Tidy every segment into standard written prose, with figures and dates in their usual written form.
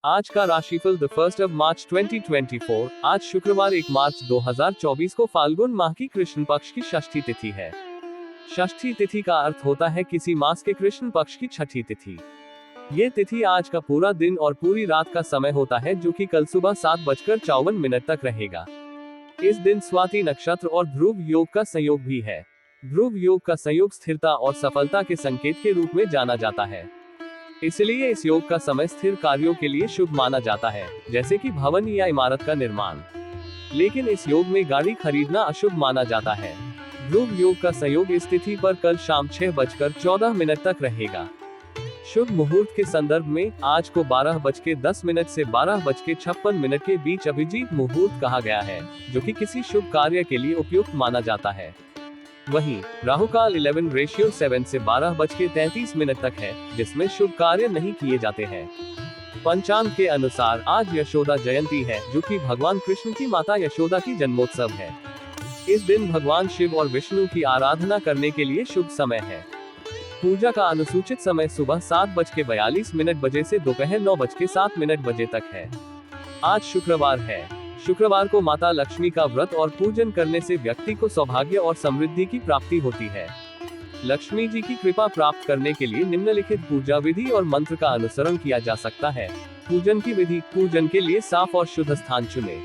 आज का राशिफल द 1 मार्च 2024। आज शुक्रवार 1 मार्च 2024 को फाल्गुन माह की कृष्ण पक्ष की षष्ठी तिथि है। षष्ठी तिथि का अर्थ होता है किसी मास के कृष्ण पक्ष की छठी तिथि। ये तिथि आज का पूरा दिन और पूरी रात का समय होता है, जो कि कल सुबह 7:54 तक रहेगा। इस दिन स्वाति नक्षत्र और ध्रुव योग का संयोग भी है। ध्रुव योग का संयोग स्थिरता और सफलता के संकेत के रूप में जाना जाता है। इसलिए इस योग का समय स्थिर कार्यों के लिए शुभ माना जाता है, जैसे कि भवन या इमारत का निर्माण। लेकिन इस योग में गाड़ी खरीदना अशुभ माना जाता है। ध्रुव योग का संयोग इस तिथि पर कल शाम 6:14 तक रहेगा। शुभ मुहूर्त के संदर्भ में आज को 12:10 से 12:56 के बीच अभिजीत मुहूर्त कहा गया है, जो कि किसी शुभ कार्य के लिए उपयुक्त माना जाता है। वहीं राहुकाल 11:7 से 12:33 तक है, जिसमें शुभ कार्य नहीं किए जाते हैं। पंचांग के अनुसार आज यशोदा जयंती है, जो कि भगवान कृष्ण की माता यशोदा की जन्मोत्सव है। इस दिन भगवान शिव और विष्णु की आराधना करने के लिए शुभ समय है। पूजा का अनुसूचित समय सुबह 7:42 बजे से दोपहर 9:07 तक है। आज शुक्रवार है। शुक्रवार को माता लक्ष्मी का व्रत और पूजन करने से व्यक्ति को सौभाग्य और समृद्धि की प्राप्ति होती है। लक्ष्मी जी की कृपा प्राप्त करने के लिए निम्नलिखित पूजा विधि और मंत्र का अनुसरण किया जा सकता है। पूजन की विधि। पूजन के लिए साफ और शुद्ध स्थान चुनें।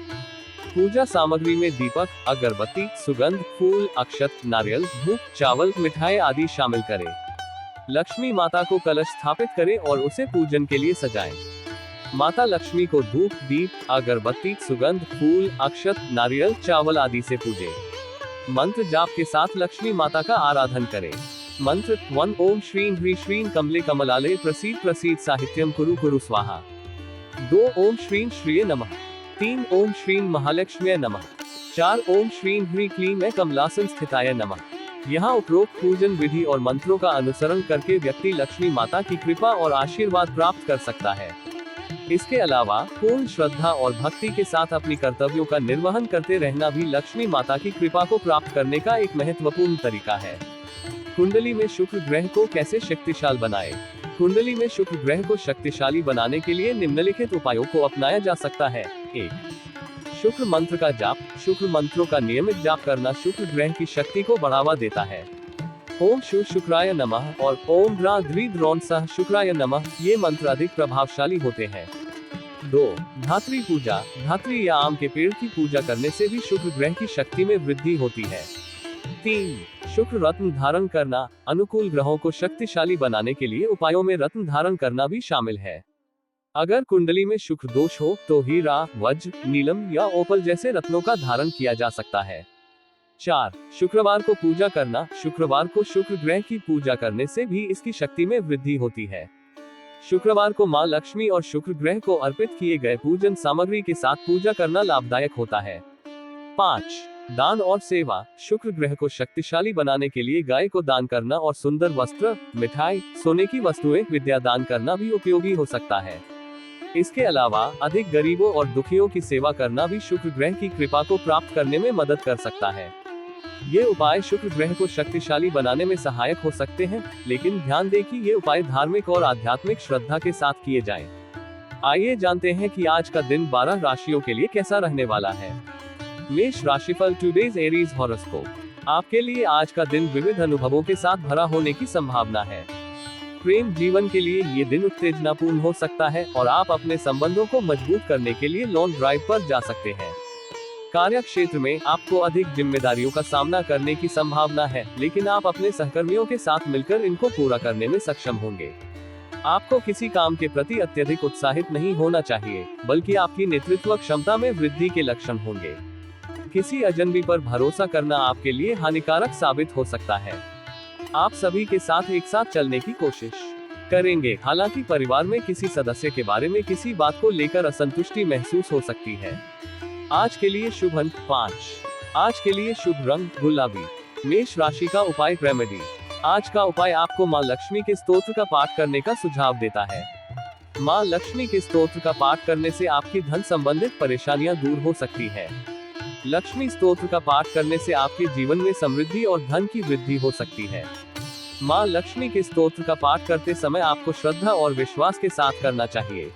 पूजा सामग्री में दीपक, अगरबत्ती, सुगंध, फूल, अक्षत, नारियल, धूप, चावल, मिठाई आदि शामिल करें। लक्ष्मी माता को कलश स्थापित करें और उसे पूजन के लिए सजाएं। माता लक्ष्मी को धूप, दीप, अगरबत्ती, सुगंध, फूल, अक्षत, नारियल, चावल आदि से पूजें। मंत्र जाप के साथ लक्ष्मी माता का आराधन करें। मंत्र 1 ओम श्रीं ह्रीं श्रीं कमले कमलालय प्रसीद प्रसीद साहित्यम कुरु कुरु स्वाहा। 2 ओम श्रीं श्रिये नमः। 3 ओम श्रीं महालक्ष्म्यै नमः। 4 ओम श्रीं ह्रीं क्लीं कमलासन स्थिताय नमः। यहाँ उपरोक्त पूजन विधि और मंत्रों का अनुसरण करके व्यक्ति लक्ष्मी माता की कृपा और आशीर्वाद प्राप्त कर सकता है। इसके अलावा पूर्ण श्रद्धा और भक्ति के साथ अपनी कर्तव्यों का निर्वहन करते रहना भी लक्ष्मी माता की कृपा को प्राप्त करने का एक महत्वपूर्ण तरीका है। कुंडली में शुक्र ग्रह को कैसे शक्तिशाली बनाएं? कुंडली में शुक्र ग्रह को शक्तिशाली बनाने के लिए निम्नलिखित उपायों को अपनाया जा सकता है। 1. शुक्र मंत्र का जाप। शुक्र मंत्रों का नियमित जाप करना शुक्र ग्रह की शक्ति को बढ़ावा देता है। ओम शु शुक्राय नमः और ओम द्रा द्रि द्रोण सह शुक्राय नमः ये मंत्र अधिक प्रभावशाली होते हैं। 2. धात्री पूजा। धात्री या आम के पेड़ की पूजा करने से भी शुक्र ग्रह की शक्ति में वृद्धि होती है। 3. शुक्र रत्न धारण करना। अनुकूल ग्रहों को शक्तिशाली बनाने के लिए उपायों में रत्न धारण करना भी शामिल है। अगर कुंडली में शुक्र दोष हो तो हीरा, वज्र, नीलम या ओपल जैसे रत्नों का धारण किया जा सकता है। 4. शुक्रवार को पूजा करना। शुक्रवार को शुक्र ग्रह की पूजा करने से भी इसकी शक्ति में वृद्धि होती है। शुक्रवार को मां लक्ष्मी और शुक्र ग्रह को अर्पित किए गए पूजन सामग्री के साथ पूजा करना लाभदायक होता है। 5. दान और सेवा। शुक्र ग्रह को शक्तिशाली बनाने के लिए गाय को दान करना और सुंदर वस्त्र, मिठाई, सोने की वस्तुएं, विद्या दान करना भी उपयोगी हो सकता है। इसके अलावा अधिक गरीबों और दुखियों की सेवा करना भी शुक्र ग्रह की कृपा को प्राप्त करने में मदद कर सकता है। ये उपाय शुक्र ग्रह को शक्तिशाली बनाने में सहायक हो सकते हैं, लेकिन ध्यान दें कि ये उपाय धार्मिक और आध्यात्मिक श्रद्धा के साथ किए जाएं। आइए जानते हैं कि आज का दिन 12 राशियों के लिए कैसा रहने वाला है। मेष राशिफल। Today's Aries horoscope. आपके लिए आज का दिन विविध अनुभवों के साथ भरा होने की संभावना है। प्रेम जीवन के लिए ये दिन उत्तेजनापूर्ण हो सकता है और आप अपने संबंधों को मजबूत करने के लिए लॉन्ग ड्राइव पर जा सकते हैं। कार्य क्षेत्र में आपको अधिक जिम्मेदारियों का सामना करने की संभावना है, लेकिन आप अपने सहकर्मियों के साथ मिलकर इनको पूरा करने में सक्षम होंगे। आपको किसी काम के प्रति अत्यधिक उत्साहित नहीं होना चाहिए, बल्कि आपकी नेतृत्व क्षमता में वृद्धि के लक्षण होंगे। किसी अजनबी पर भरोसा करना आपके लिए हानिकारक साबित हो सकता है। आप सभी के साथ एक साथ चलने की कोशिश करेंगे, हालांकि परिवार में किसी सदस्य के बारे में किसी बात को लेकर असंतुष्टि महसूस हो सकती है। आज के लिए शुभ अंक 5। आज के लिए शुभ रंग गुलाबी। मेष राशि का उपाय रेमेडी। आज का उपाय आपको मां लक्ष्मी के स्तोत्र का पाठ करने का सुझाव देता है। मां लक्ष्मी के स्तोत्र का पाठ करने से आपकी धन संबंधित परेशानियां दूर हो सकती है। लक्ष्मी स्तोत्र का पाठ करने से आपके जीवन में समृद्धि और धन की वृद्धि हो सकती है। मां लक्ष्मी के स्तोत्र का पाठ करते समय आपको श्रद्धा और विश्वास के साथ करना चाहिए।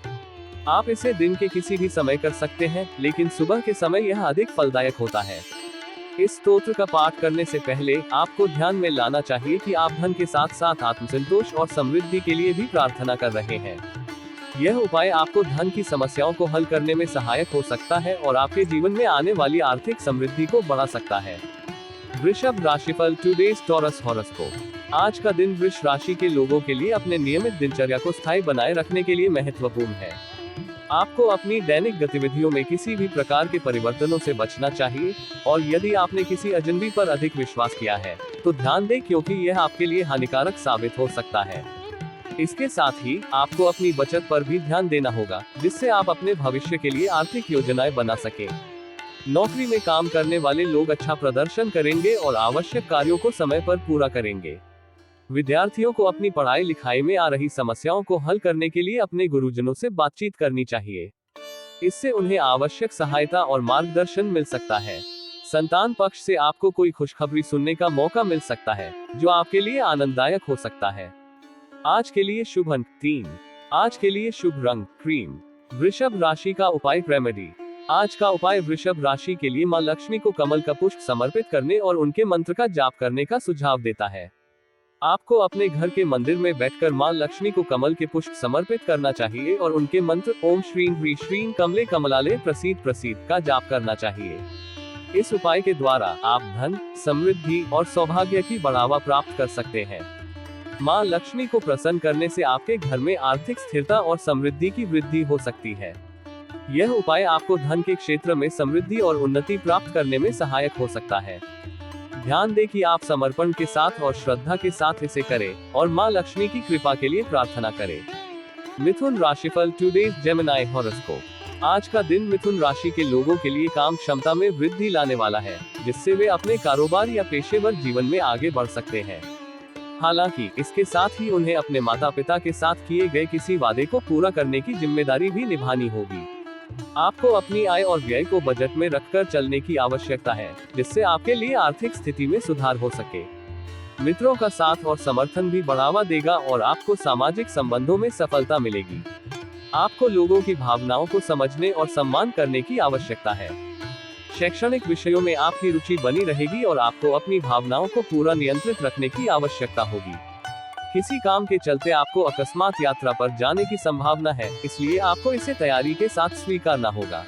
आप इसे दिन के किसी भी समय कर सकते हैं, लेकिन सुबह के समय यह अधिक फलदायक होता है। इस स्तोत्र का पाठ करने से पहले आपको ध्यान में लाना चाहिए कि आप धन के साथ साथ आत्मसंतोष और समृद्धि के लिए भी प्रार्थना कर रहे हैं। यह उपाय आपको धन की समस्याओं को हल करने में सहायक हो सकता है और आपके जीवन में आने वाली आर्थिक समृद्धि को बढ़ा सकता है। वृषभ राशिफल टुडेज टॉरस हॉरोस्कोप। आज का दिन वृष राशि के लोगों के लिए अपने नियमित दिनचर्या को स्थायी बनाए रखने के लिए महत्वपूर्ण है। आपको अपनी दैनिक गतिविधियों में किसी भी प्रकार के परिवर्तनों से बचना चाहिए, और यदि आपने किसी अजनबी पर अधिक विश्वास किया है तो ध्यान दें, क्योंकि यह आपके लिए हानिकारक साबित हो सकता है। इसके साथ ही आपको अपनी बचत पर भी ध्यान देना होगा, जिससे आप अपने भविष्य के लिए आर्थिक योजनाएं बना सकें। नौकरी में काम करने वाले लोग अच्छा प्रदर्शन करेंगे और आवश्यक कार्यों को समय पर पूरा करेंगे। विद्यार्थियों को अपनी पढ़ाई लिखाई में आ रही समस्याओं को हल करने के लिए अपने गुरुजनों से बातचीत करनी चाहिए। इससे उन्हें आवश्यक सहायता और मार्गदर्शन मिल सकता है। संतान पक्ष से आपको कोई खुशखबरी सुनने का मौका मिल सकता है, जो आपके लिए आनंददायक हो सकता है। आज के लिए शुभ अंक 3। आज के लिए शुभ रंग क्रीम। वृषभ राशि का उपाय रेमेडी। आज का उपाय वृषभ राशि के लिए मां लक्ष्मी को कमल का पुष्प समर्पित करने और उनके मंत्र का जाप करने का सुझाव देता है। आपको अपने घर के मंदिर में बैठकर मां लक्ष्मी को कमल के पुष्प समर्पित करना चाहिए और उनके मंत्र ओम श्रीं ह्रीं श्रीं कमले कमलाले प्रसीद प्रसीद का जाप करना चाहिए। इस उपाय के द्वारा आप धन, समृद्धि और सौभाग्य की बढ़ावा प्राप्त कर सकते हैं। मां लक्ष्मी को प्रसन्न करने से आपके घर में आर्थिक स्थिरता और समृद्धि की वृद्धि हो सकती है। यह उपाय आपको धन के क्षेत्र में समृद्धि और उन्नति प्राप्त करने में सहायक हो सकता है। ध्यान दें कि आप समर्पण के साथ और श्रद्धा के साथ इसे करें और मां लक्ष्मी की कृपा के लिए प्रार्थना करें। मिथुन राशिफल टुडेज जेमिनी हॉरोस्कोप। आज का दिन मिथुन राशि के लोगों के लिए काम क्षमता में वृद्धि लाने वाला है, जिससे वे अपने कारोबार या पेशेवर जीवन में आगे बढ़ सकते हैं। हालांकि इसके साथ ही उन्हें अपने माता पिता के साथ किए गए किसी वादे को पूरा करने की जिम्मेदारी भी निभानी होगी। आपको अपनी आय और व्यय को बजट में रखकर चलने की आवश्यकता है, जिससे आपके लिए आर्थिक स्थिति में सुधार हो सके। मित्रों का साथ और समर्थन भी बढ़ावा देगा और आपको सामाजिक संबंधों में सफलता मिलेगी। आपको लोगों की भावनाओं को समझने और सम्मान करने की आवश्यकता है। शैक्षणिक विषयों में आपकी रुचि बनी रहेगी और आपको अपनी भावनाओं को पूरा नियंत्रित रखने की आवश्यकता होगी। किसी काम के चलते आपको अकस्मात यात्रा पर जाने की संभावना है, इसलिए आपको इसे तैयारी के साथ स्वीकारना होगा।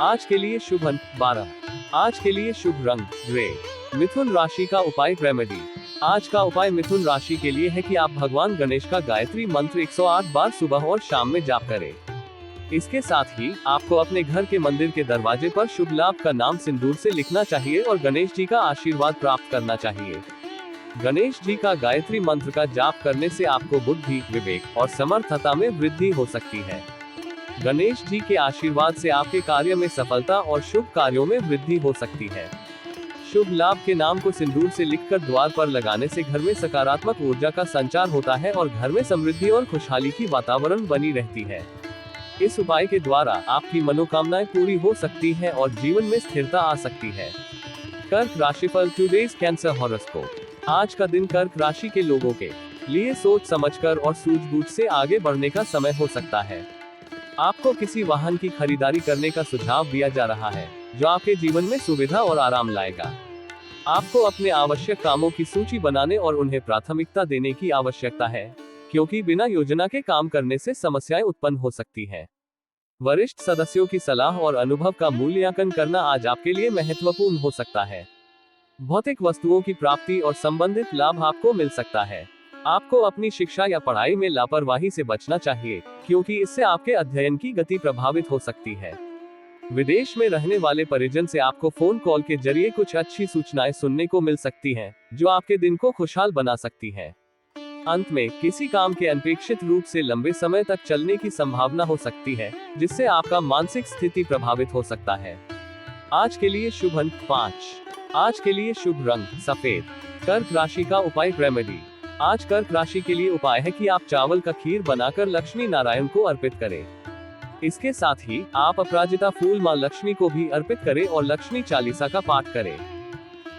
आज के लिए शुभ अंक 12। आज के लिए शुभ रंग ग्रे। मिथुन राशि का उपाय रेमेडी। आज का उपाय मिथुन राशि के लिए है कि आप भगवान गणेश का गायत्री मंत्र 108 बार सुबह और शाम में जाप करें। इसके साथ ही आपको अपने घर के मंदिर के दरवाजे पर शुभ लाभ का नाम सिंदूर से लिखना चाहिए और गणेश जी का आशीर्वाद प्राप्त करना चाहिए। गणेश जी का गायत्री मंत्र का जाप करने से आपको बुद्धि, विवेक और समर्थता में वृद्धि हो सकती है। गणेश जी के आशीर्वाद से आपके कार्य में सफलता और शुभ कार्यों में वृद्धि हो सकती है। शुभ लाभ के नाम को सिंदूर से लिखकर द्वार पर लगाने से घर में सकारात्मक ऊर्जा का संचार होता है और घर में समृद्धि और खुशहाली की वातावरण बनी रहती है। इस उपाय के द्वारा आपकी मनोकामनाएं पूरी हो सकती हैं और जीवन में स्थिरता आ सकती है। कर्क राशिफल टुडेज कैंसर हॉरोस्कोप। आज का दिन कर्क राशि के लोगों के लिए सोच समझकर और सूझबूझ से आगे बढ़ने का समय हो सकता है। आपको किसी वाहन की खरीदारी करने का सुझाव दिया जा रहा है, जो आपके जीवन में सुविधा और आराम लाएगा। आपको अपने आवश्यक कामों की सूची बनाने और उन्हें प्राथमिकता देने की आवश्यकता है, क्योंकि बिना योजना के काम करने से समस्याएं उत्पन्न हो सकती हैं। वरिष्ठ सदस्यों की सलाह और अनुभव का मूल्यांकन करना आज आपके लिए महत्वपूर्ण हो सकता है। भौतिक वस्तुओं की प्राप्ति और संबंधित लाभ आपको मिल सकता है। आपको अपनी शिक्षा या पढ़ाई में लापरवाही से बचना चाहिए, क्योंकि इससे आपके अध्ययन की गति प्रभावित हो सकती है। विदेश में रहने वाले परिजन से आपको फोन कॉल के जरिए कुछ अच्छी सूचनाएं सुनने को मिल सकती हैं, जो आपके दिन को खुशहाल बना सकती हैं। अंत में किसी काम के अनपेक्षित रूप से लंबे समय तक चलने की संभावना हो सकती है, जिससे आपका मानसिक स्थिति प्रभावित हो सकता है। आज के लिए शुभ अंक 5। आज के लिए शुभ रंग सफेद। कर्क राशि का उपाय रेमेडी। आज कर्क राशि के लिए उपाय है कि आप चावल का खीर बनाकर लक्ष्मी नारायण को अर्पित करें। इसके साथ ही आप अपराजिता फूल मां लक्ष्मी को भी अर्पित करें और लक्ष्मी चालीसा का पाठ करें।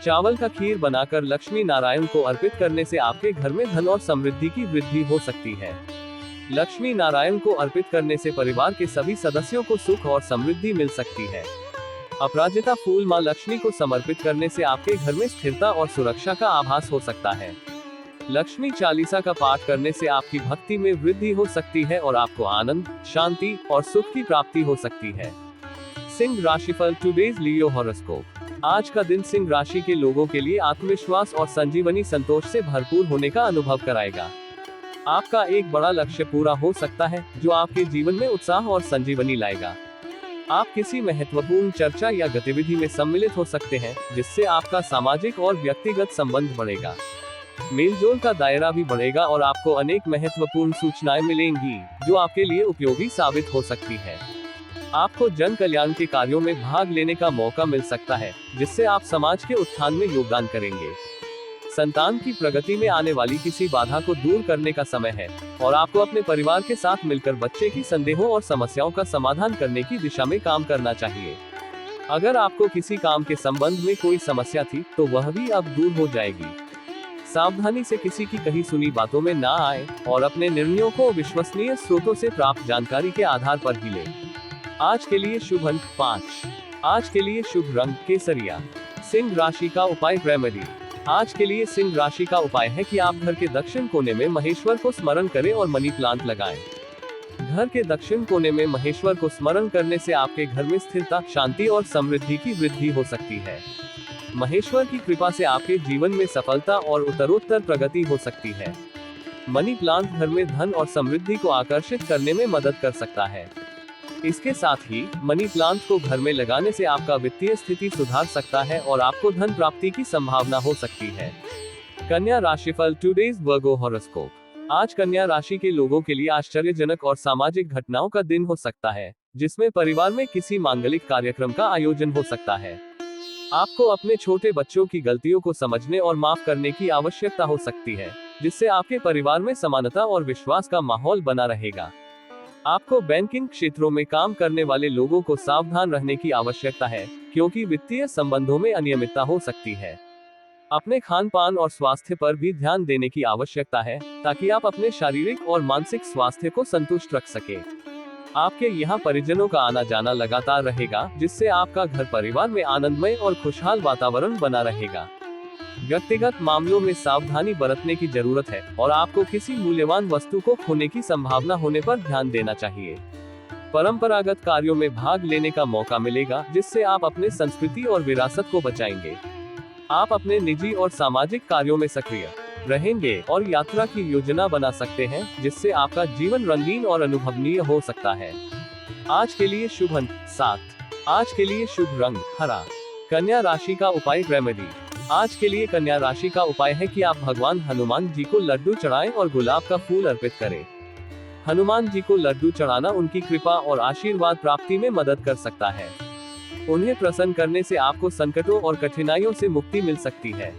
चावल का खीर बनाकर लक्ष्मी नारायण को अर्पित करने से आपके घर में धन और समृद्धि की वृद्धि हो सकती है। लक्ष्मी नारायण को अर्पित करने से परिवार के सभी सदस्यों को सुख और समृद्धि मिल सकती है। अपराजिता फूल मां लक्ष्मी को समर्पित करने से आपके घर में स्थिरता और सुरक्षा का आभास हो सकता है। लक्ष्मी चालीसा का पाठ करने से आपकी भक्ति में वृद्धि हो सकती है और आपको आनंद, शांति और सुख की प्राप्ति हो सकती है। सिंह राशिफल टुडेज लियो हॉरोस्कोप। आज का दिन सिंह राशि के लोगों के लिए आत्मविश्वास और संजीवनी संतोष से भरपूर होने का अनुभव कराएगा। आपका एक बड़ा लक्ष्य पूरा हो सकता है जो आपके जीवन में उत्साह और संजीवनी लाएगा। आप किसी महत्वपूर्ण चर्चा या गतिविधि में सम्मिलित हो सकते हैं जिससे आपका सामाजिक और व्यक्तिगत संबंध बढ़ेगा। मेलजोल का दायरा भी बढ़ेगा और आपको अनेक महत्वपूर्ण सूचनाएं मिलेंगी जो आपके लिए उपयोगी साबित हो सकती है। आपको जन कल्याण के कार्यों में भाग लेने का मौका मिल सकता है जिससे आप समाज के उत्थान में योगदान करेंगे। संतान की प्रगति में आने वाली किसी बाधा को दूर करने का समय है और आपको अपने परिवार के साथ मिलकर बच्चे की संदेहों और समस्याओं का समाधान करने की दिशा में काम करना चाहिए। अगर आपको किसी काम के संबंध में कोई समस्या थी तो वह भी अब दूर हो जाएगी। सावधानी से किसी की कही सुनी बातों में ना आए और अपने निर्णयों को विश्वसनीय स्रोतों से प्राप्त जानकारी के आधार पर ही लें। आज के लिए शुभ अंक 5। आज के लिए शुभ रंग केसरिया। सिंह राशि का उपाय रेमेडी। आज के लिए सिंह राशि का उपाय है कि आप घर के दक्षिण कोने में महेश्वर को स्मरण करें और मनी प्लांट लगाएं। घर के दक्षिण कोने में महेश्वर को स्मरण करने से आपके घर में स्थिरता, शांति और समृद्धि की वृद्धि हो सकती है। महेश्वर की कृपा से आपके जीवन में सफलता और उत्तरोत्तर प्रगति हो सकती है। मनी प्लांट घर में धन और समृद्धि को आकर्षित करने में मदद कर सकता है। इसके साथ ही मनी प्लांट को घर में लगाने से आपका वित्तीय स्थिति सुधार सकता है और आपको धन प्राप्ति की संभावना हो सकती है। कन्या राशिफल टुडेज वर्गो हॉरोस्कोप। आज कन्या राशि के लोगों के लिए आश्चर्यजनक और सामाजिक घटनाओं का दिन हो सकता है जिसमें परिवार में किसी मांगलिक कार्यक्रम का आयोजन हो सकता है। आपको अपने छोटे बच्चों की गलतियों को समझने और माफ करने की आवश्यकता हो सकती है जिससे आपके परिवार में समानता और विश्वास का माहौल बना रहेगा। आपको बैंकिंग क्षेत्रों में काम करने वाले लोगों को सावधान रहने की आवश्यकता है क्योंकि वित्तीय संबंधों में अनियमितता हो सकती है। अपने खान पान और स्वास्थ्य पर भी ध्यान देने की आवश्यकता है ताकि आप अपने शारीरिक और मानसिक स्वास्थ्य को संतुष्ट रख सके। आपके यहाँ परिजनों का आना जाना लगातार रहेगा जिससे आपका घर परिवार में आनंदमय और खुशहाल वातावरण बना रहेगा। व्यक्तिगत मामलों में सावधानी बरतने की जरूरत है और आपको किसी मूल्यवान वस्तु को खोने की संभावना होने पर ध्यान देना चाहिए। परंपरागत कार्यों में भाग लेने का मौका मिलेगा जिससे आप अपने संस्कृति और विरासत को बचाएंगे। आप अपने निजी और सामाजिक कार्यों में सक्रिय रहेंगे और यात्रा की योजना बना सकते हैं जिससे आपका जीवन रंगीन और अनुभवनीय हो सकता है। आज के लिए शुभ अंक 7। आज के लिए शुभ रंग हरा। कन्या राशि का उपाय रेमेडी। आज के लिए कन्या राशि का उपाय है कि आप भगवान हनुमान जी को लड्डू चढ़ाएं और गुलाब का फूल अर्पित करें। हनुमान जी को लड्डू चढ़ाना उनकी कृपा और आशीर्वाद प्राप्ति में मदद कर सकता है। उन्हें प्रसन्न करने से आपको संकटों और कठिनाइयों से मुक्ति मिल सकती है।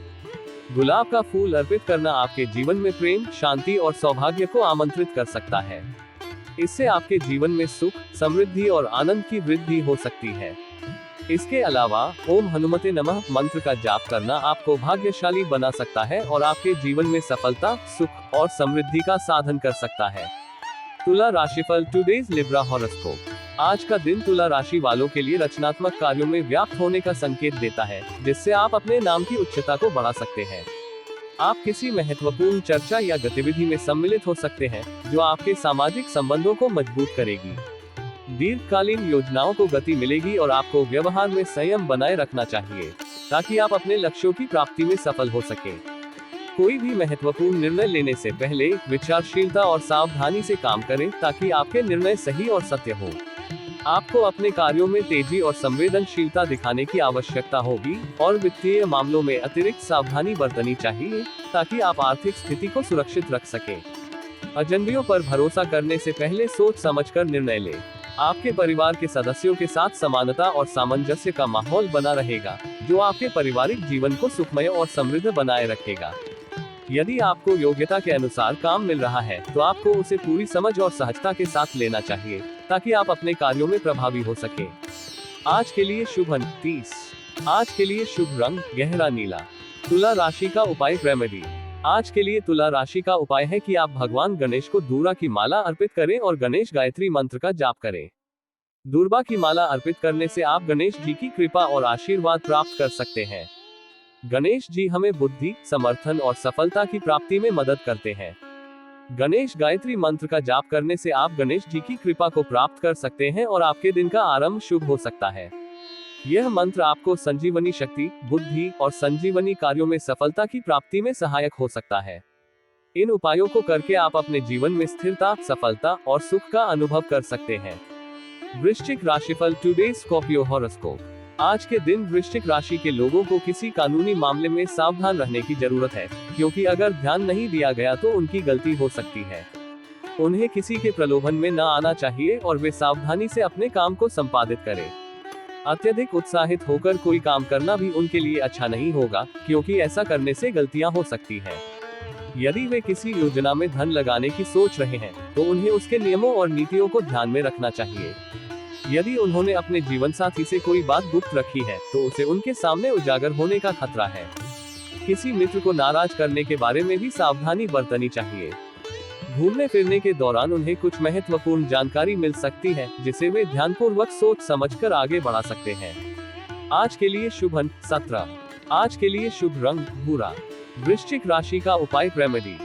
गुलाब का फूल अर्पित करना आपके जीवन में प्रेम, शांति और सौभाग्य को आमंत्रित कर सकता है। इससे आपके जीवन में सुख, समृद्धि और आनंद की वृद्धि हो सकती है। इसके अलावा ओम हनुमते नमः मंत्र का जाप करना आपको भाग्यशाली बना सकता है और आपके जीवन में सफलता, सुख और समृद्धि का साधन कर सकता है। तुला राशिफल टुडेज लिब्रा हॉरोस्कोप। आज का दिन तुला राशि वालों के लिए रचनात्मक कार्यों में व्याप्त होने का संकेत देता है जिससे आप अपने नाम की उच्चता को बढ़ा सकते हैं। आप किसी महत्वपूर्ण चर्चा या गतिविधि में सम्मिलित हो सकते हैं जो आपके सामाजिक संबंधों को मजबूत करेगी। दीर्घकालीन योजनाओं को गति मिलेगी और आपको व्यवहार में संयम बनाए रखना चाहिए ताकि आप अपने लक्ष्यों की प्राप्ति में सफल हो सके। कोई भी महत्वपूर्ण निर्णय लेने से पहले विचारशीलता और सावधानी से काम करें ताकि आपके निर्णय सही और सत्य हो। आपको अपने कार्यों में तेजी और संवेदनशीलता दिखाने की आवश्यकता होगी और वित्तीय मामलों में अतिरिक्त सावधानी बरतनी चाहिए ताकि आप आर्थिक स्थिति को सुरक्षित रख सकें। अजनबियों पर भरोसा करने से पहले सोच समझकर निर्णय लें। आपके परिवार के सदस्यों के साथ समानता और सामंजस्य का माहौल बना रहेगा जो आपके पारिवारिक जीवन को सुखमय और समृद्ध बनाए रखेगा। यदि आपको योग्यता के अनुसार काम मिल रहा है तो आपको उसे पूरी समझ और सहजता के साथ लेना चाहिए ताकि आप अपने कार्यों में प्रभावी हो सके। आज के लिए शुभ अंक 30। आज के लिए शुभ रंग गहरा नीला। तुला राशि का उपाय रेमेडी। आज के लिए तुला राशि का उपाय है कि आप भगवान गणेश को दूर्वा की माला अर्पित करें और गणेश गायत्री मंत्र का जाप करें। दूर्वा की माला अर्पित करने से आप गणेश जी की कृपा और आशीर्वाद प्राप्त कर सकते हैं। गणेश जी हमें बुद्धि, समर्थन और सफलता की प्राप्ति में मदद करते हैं। गणेश गायत्री मंत्र का जाप करने से आप गणेश जी की कृपा को प्राप्त कर सकते हैं और आपके दिन का आरंभ शुभ हो सकता है। यह मंत्र आपको संजीवनी शक्ति, बुद्धि और संजीवनी कार्यों में सफलता की प्राप्ति में सहायक हो सकता है। इन उपायों को करके आप अपने जीवन में स्थिरता, सफलता और सुख का अनुभव कर सकते हैं। वृश्चिक राशिफल टुडे स्कॉर्पियो हॉरोस्कोप। आज के दिन वृश्चिक राशि के लोगों को किसी कानूनी मामले में सावधान रहने की जरूरत है, क्योंकि अगर ध्यान नहीं दिया गया तो उनकी गलती हो सकती है। उन्हें किसी के प्रलोभन में न आना चाहिए और वे सावधानी से अपने काम को संपादित करें। अत्यधिक उत्साहित होकर कोई काम करना भी उनके लिए अच्छा नहीं होगा, क्योंकि ऐसा करने से गलतियां हो सकती हैं। यदि वे किसी योजना में धन लगाने की सोच रहे हैं, तो उन्हें उसके नियमों और नीतियों को ध्यान में रखना चाहिए। यदि उन्होंने अपने जीवन साथी से कोई बात गुप्त रखी है, तो उसे उनके सामने उजागर होने का खतरा है। किसी मित्र को नाराज करने के बारे में भी सावधानी बरतनी चाहिए। घूमने फिरने के दौरान उन्हें कुछ महत्वपूर्ण जानकारी मिल सकती है, जिसे वे ध्यानपूर्वक सोच समझकर आगे बढ़ा सकते हैं। आज के लिए शुभ अंक 17। आज के लिए शुभ रंग भूरा। वृश्चिक राशि का उपाय रेमेडी।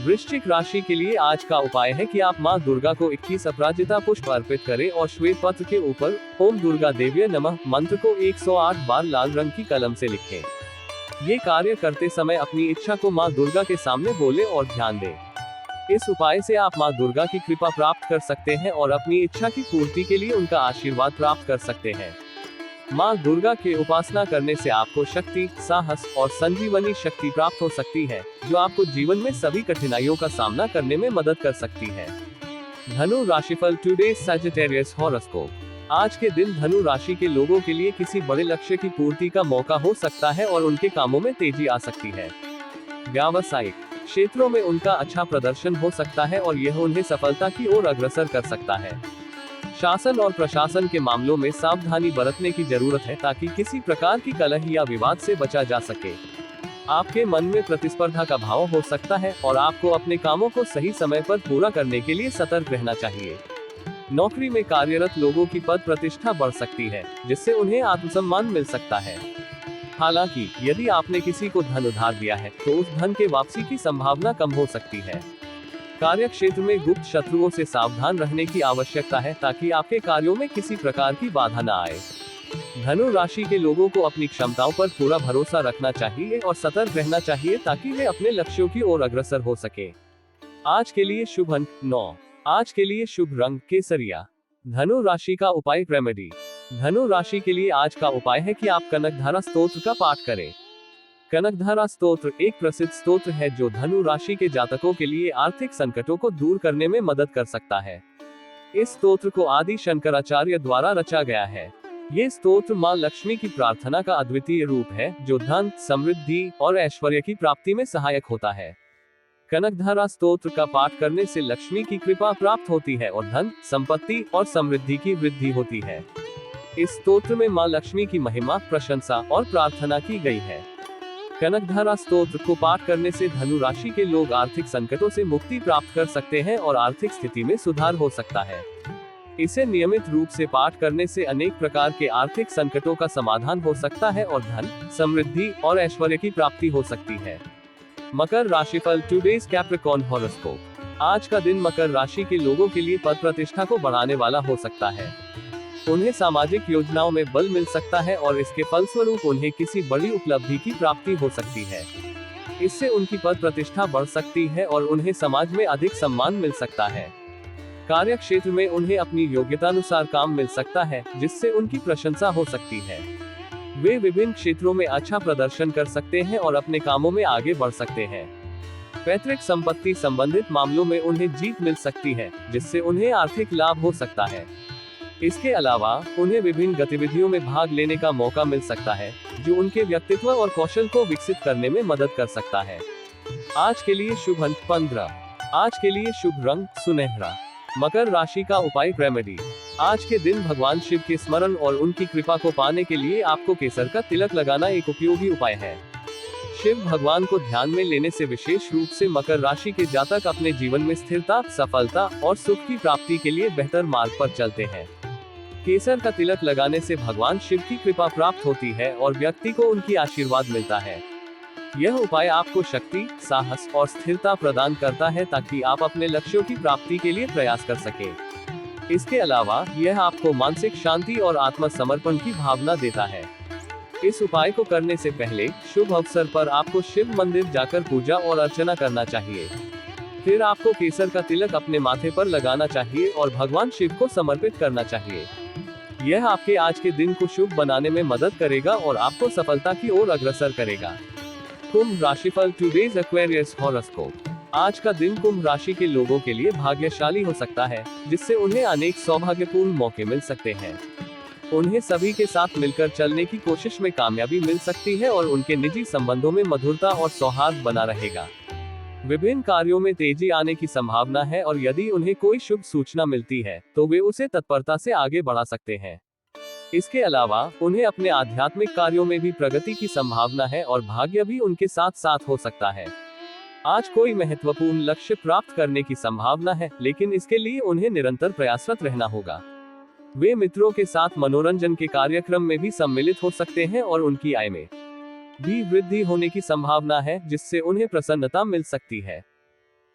वृश्चिक राशि के लिए आज का उपाय है कि आप मां दुर्गा को 21 अपराजिता पुष्प अर्पित करें और श्वेत पत्र के ऊपर ओम दुर्गा देव्य नमः मंत्र को 108 बार लाल रंग की कलम से लिखें। ये कार्य करते समय अपनी इच्छा को मां दुर्गा के सामने बोले और ध्यान दें। इस उपाय से आप मां दुर्गा की कृपा प्राप्त कर सकते हैं और अपनी इच्छा की पूर्ति के लिए उनका आशीर्वाद प्राप्त कर सकते हैं। मां दुर्गा के उपासना करने से आपको शक्ति, साहस और संजीवनी शक्ति प्राप्त हो सकती है, जो आपको जीवन में सभी कठिनाइयों का सामना करने में मदद कर सकती है। धनु राशिफल टुडे सजिटेरियस हॉरोस्कोप। आज के दिन धनु राशि के लोगों के लिए किसी बड़े लक्ष्य की पूर्ति का मौका हो सकता है और उनके कामों में तेजी आ सकती है। व्यावसायिक क्षेत्रों में उनका अच्छा प्रदर्शन हो सकता है और यह उन्हें सफलता की ओर अग्रसर कर सकता है। शासन और प्रशासन के मामलों में सावधानी बरतने की जरूरत है, ताकि किसी प्रकार की कलह या विवाद से बचा जा सके। आपके मन में प्रतिस्पर्धा का भाव हो सकता है और आपको अपने कामों को सही समय पर पूरा करने के लिए सतर्क रहना चाहिए। नौकरी में कार्यरत लोगों की पद प्रतिष्ठा बढ़ सकती है, जिससे उन्हें आत्मसम्मान मिल सकता है। हालांकि यदि आपने किसी को धन उधार दिया है, तो उस धन के वापसी की संभावना कम हो सकती है। कार्य क्षेत्र में गुप्त शत्रुओं से सावधान रहने की आवश्यकता है, ताकि आपके कार्यों में किसी प्रकार की बाधा न आए। धनु राशि के लोगों को अपनी क्षमताओं पर पूरा भरोसा रखना चाहिए और सतर्क रहना चाहिए, ताकि वे अपने लक्ष्यों की ओर अग्रसर हो सके। आज के लिए शुभ अंक 9। आज के लिए शुभ रंग केसरिया। धनु राशि का उपाय रेमेडी। धनु राशि के लिए आज का उपाय है कि आप कनकधारा स्तोत्र का पाठ करें। कनकधारा स्तोत्र एक प्रसिद्ध स्तोत्र है, जो धनु राशि के जातकों के लिए आर्थिक संकटों को दूर करने में मदद कर सकता है। इस स्तोत्र को आदि शंकराचार्य द्वारा रचा गया है। ये स्तोत्र मां लक्ष्मी की प्रार्थना का अद्वितीय रूप है, जो धन, समृद्धि और ऐश्वर्य की प्राप्ति में सहायक होता है। कनकधारा स्तोत्र का पाठ करने से लक्ष्मी की कृपा प्राप्त होती है और धन, संपत्ति और समृद्धि की वृद्धि होती है। इस स्तोत्र में मां लक्ष्मी की महिमा, प्रशंसा और प्रार्थना की गई है। कनकधारा स्तोत्र को पाठ करने से धनु राशि के लोग आर्थिक संकटों से मुक्ति प्राप्त कर सकते हैं और आर्थिक स्थिति में सुधार हो सकता है। इसे नियमित रूप से पाठ करने से अनेक प्रकार के आर्थिक संकटों का समाधान हो सकता है और धन, समृद्धि और ऐश्वर्य की प्राप्ति हो सकती है। मकर राशिफल टुडेज कैप्रिकॉर्न हॉरोस्कोप। आज का दिन मकर राशि के लोगों के लिए पद प्रतिष्ठा को बढ़ाने वाला हो सकता है। उन्हें सामाजिक योजनाओं में बल मिल सकता है और इसके फलस्वरूप उन्हें किसी बड़ी उपलब्धि की प्राप्ति हो सकती है। इससे उनकी पद प्रतिष्ठा बढ़ सकती है और उन्हें समाज में अधिक सम्मान मिल सकता है। कार्य क्षेत्र में उन्हें अपनी योग्यतानुसार काम मिल सकता है, जिससे उनकी प्रशंसा हो सकती है। वे विभिन्न क्षेत्रों में अच्छा प्रदर्शन कर सकते हैं और अपने कामों में आगे बढ़ सकते हैं। पैतृक संपत्ति संबंधित मामलों में उन्हें जीत मिल सकती है, जिससे उन्हें आर्थिक लाभ हो सकता है। इसके अलावा उन्हें विभिन्न गतिविधियों में भाग लेने का मौका मिल सकता है, जो उनके व्यक्तित्व और कौशल को विकसित करने में मदद कर सकता है। आज के लिए शुभ अंक 15। आज के लिए शुभ रंग सुनहरा। मकर राशि का उपाय रेमेडी। आज के दिन भगवान शिव के स्मरण और उनकी कृपा को पाने के लिए आपको केसर का तिलक लगाना एक उपयोगी उपाय है। शिव भगवान को ध्यान में लेने से विशेष रूप से मकर राशि के जातक अपने जीवन में स्थिरता, सफलता और सुख की प्राप्ति के लिए बेहतर मार्ग पर चलते हैं। केसर का तिलक लगाने से भगवान शिव की कृपा प्राप्त होती है और व्यक्ति को उनकी आशीर्वाद मिलता है। यह उपाय आपको शक्ति, साहस और स्थिरता प्रदान करता है ताकि आप अपने लक्ष्यों की प्राप्ति के लिए प्रयास कर सकें। इसके अलावा यह आपको मानसिक शांति और आत्मसमर्पण की भावना देता है। इस उपाय को करने से पहले शुभ अवसर पर आपको शिव मंदिर जाकर पूजा और अर्चना करना चाहिए। फिर आपको केसर का तिलक अपने माथे पर लगाना चाहिए और भगवान शिव को समर्पित करना चाहिए। यह आपके आज के दिन को शुभ बनाने में मदद करेगा और आपको सफलता की ओर अग्रसर करेगा। कुंभ राशिफल, टुडेज एक्वेरियस हॉरोस्कोप। आज का दिन कुंभ राशि के लोगों के लिए भाग्यशाली हो सकता है, जिससे उन्हें अनेक सौभाग्यपूर्ण मौके मिल सकते हैं। उन्हें सभी के साथ मिलकर चलने की कोशिश में कामयाबी मिल सकती है और उनके निजी संबंधों में मधुरता और सौहार्द बना रहेगा। विभिन्न कार्यों में तेजी आने की संभावना है और यदि उन्हें कोई शुभ सूचना मिलती है तो वे उसे तत्परता से आगे बढ़ा सकते हैं। इसके अलावा उन्हें अपने आध्यात्मिक कार्यों में भी प्रगति की संभावना है और भाग्य भी उनके साथ साथ हो सकता है। आज कोई महत्वपूर्ण लक्ष्य प्राप्त करने की संभावना है, लेकिन इसके लिए उन्हें निरंतर प्रयासरत रहना होगा। वे मित्रों के साथ मनोरंजन के कार्यक्रम में भी सम्मिलित हो सकते हैं और उनकी आय में भी वृद्धि होने की संभावना है, जिससे उन्हें प्रसन्नता मिल सकती है।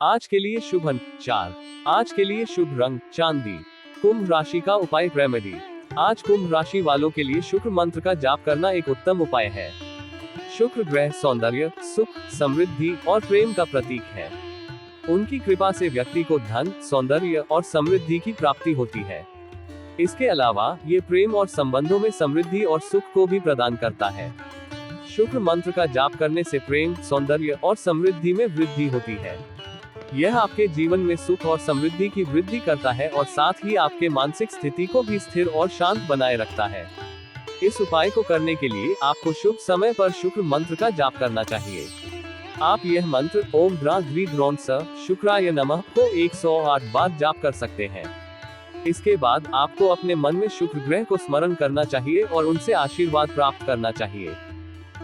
आज के लिए शुभ अंक 4। आज के लिए शुभ रंग चांदी। कुंभ राशि का उपाय रेमेडी। आज कुंभ राशि वालों के लिए शुक्र मंत्र का जाप करना एक उत्तम उपाय है। शुक्र ग्रह सौंदर्य, सुख, समृद्धि और प्रेम का प्रतीक है। उनकी कृपा से व्यक्ति को धन, सौंदर्य और समृद्धि की प्राप्ति होती है। इसके अलावा ये प्रेम और संबंधों में समृद्धि और सुख को भी प्रदान करता है। शुक्र मंत्र का जाप करने से प्रेम, सौंदर्य और समृद्धि में वृद्धि होती है। यह आपके जीवन में सुख और समृद्धि की वृद्धि करता है और साथ ही आपके मानसिक स्थिति को भी स्थिर और शांत बनाए रखता है। इस उपाय को करने के लिए आपको शुभ समय पर शुक्र मंत्र का जाप करना चाहिए। आप यह मंत्र ओम द्रा द्रि द्रोण स शुक्राय नमः को 108 बार जाप कर सकते हैं। इसके बाद आपको अपने मन में शुक्र ग्रह को स्मरण करना चाहिए और उनसे आशीर्वाद प्राप्त करना चाहिए।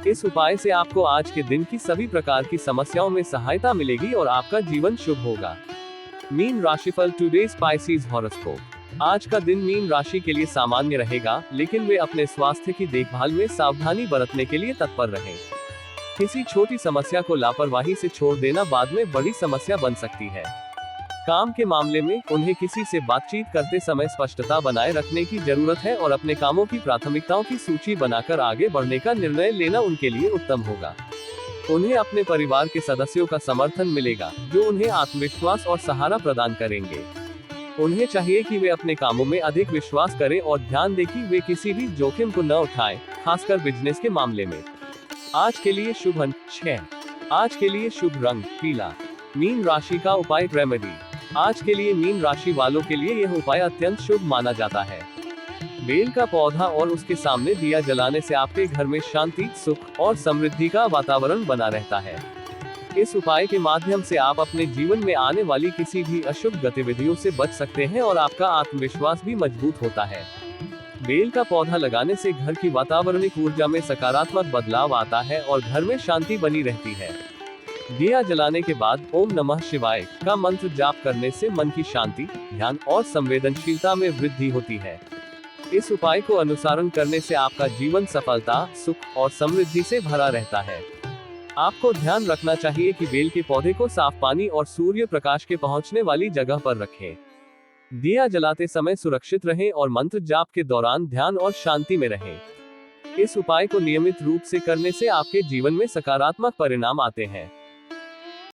इस उपाय से आपको आज के दिन की सभी प्रकार की समस्याओं में सहायता मिलेगी और आपका जीवन शुभ होगा। मीन राशिफल, टुडेज स्पाइसीज हॉरोस्कोप। आज का दिन मीन राशि के लिए सामान्य रहेगा, लेकिन वे अपने स्वास्थ्य की देखभाल में सावधानी बरतने के लिए तत्पर रहें। किसी छोटी समस्या को लापरवाही से छोड़ देना बाद में बड़ी समस्या बन सकती है। काम के मामले में उन्हें किसी से बातचीत करते समय स्पष्टता बनाए रखने की जरूरत है और अपने कामों की प्राथमिकताओं की सूची बनाकर आगे बढ़ने का निर्णय लेना उनके लिए उत्तम होगा। उन्हें अपने परिवार के सदस्यों का समर्थन मिलेगा, जो उन्हें आत्मविश्वास और सहारा प्रदान करेंगे। उन्हें चाहिए कि वे अपने कामों में अधिक विश्वास करें और ध्यान दें कि वे किसी भी जोखिम को न उठाएं, खासकर बिजनेस के मामले में। आज के लिए शुभ अंक 6। आज के लिए शुभ रंग पीला। मीन राशि का उपाय रेमेडी। आज के लिए मीन राशि वालों के लिए यह उपाय अत्यंत शुभ माना जाता है। बेल का पौधा और उसके सामने दिया जलाने से आपके घर में शांति, सुख और समृद्धि का वातावरण बना रहता है। इस उपाय के माध्यम से आप अपने जीवन में आने वाली किसी भी अशुभ गतिविधियों से बच सकते हैं और आपका आत्मविश्वास भी मजबूत होता है। बेल का पौधा लगाने से घर की वातावरणिक ऊर्जा में सकारात्मक बदलाव आता है और घर में शांति बनी रहती है। दिया जलाने के बाद ओम नमः शिवाय का मंत्र जाप करने से मन की शांति, ध्यान और संवेदनशीलता में वृद्धि होती है। इस उपाय को अनुसरण करने से आपका जीवन सफलता, सुख और समृद्धि से भरा रहता है। आपको ध्यान रखना चाहिए कि बेल के पौधे को साफ पानी और सूर्य प्रकाश के पहुंचने वाली जगह पर रखें। दिया जलाते समय सुरक्षित रहें और मंत्र जाप के दौरान ध्यान और शांति में रहें। इस उपाय को नियमित रूप से करने से आपके जीवन में सकारात्मक परिणाम आते हैं।